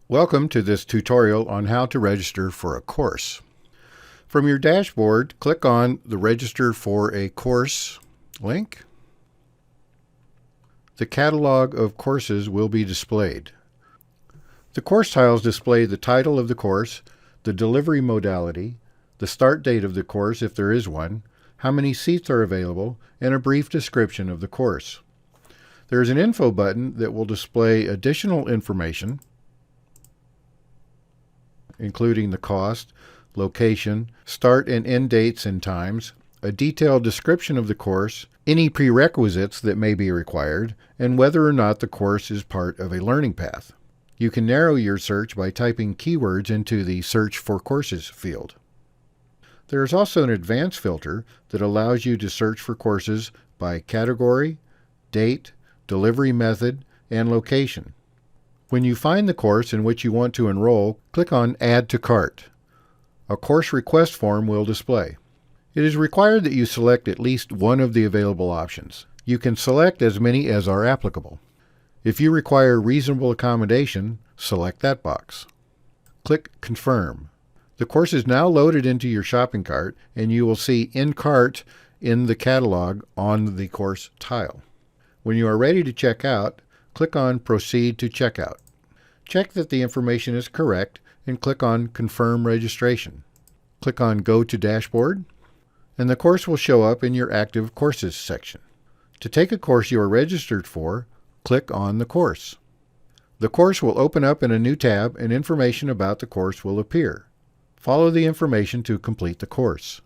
Welcome to this tutorial on how to register for a course. From your dashboard, click on the Register for a Course link. The catalog of courses will be displayed. The course tiles display the title of the course, the delivery modality, the start date of the course if there is one, how many seats are available, and a brief description of the course. There is an info button that will display additional information, including the cost, location, start and end dates and times, a detailed description of the course, any prerequisites that may be required, and whether or not the course is part of a learning path. You can narrow your search by typing keywords into the Search for Courses field. There is also an advanced filter that allows you to search for courses by category, date, delivery method, and location. When you find the course in which you want to enroll, click on Add to Cart. A course request form will display. It is required that you select at least one of the available options. You can select as many as are applicable. If you require reasonable accommodation, select that box. Click Confirm. The course is now loaded into your shopping cart, and you will see In Cart in the catalog on the course tile. When you are ready to check out, click on Proceed to Checkout. Check that the information is correct and click on Confirm Registration. Click on Go to Dashboard, and the course will show up in your Active Courses section. To take a course you are registered for, click on the course. The course will open up in a new tab and information about the course will appear. Follow the information to complete the course.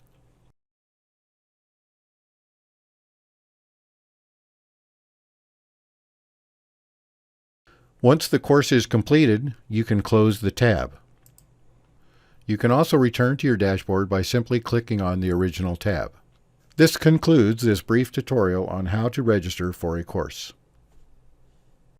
Once the course is completed, you can close the tab. You can also return to your dashboard by simply clicking on the original tab. This concludes this brief tutorial on how to register for a course.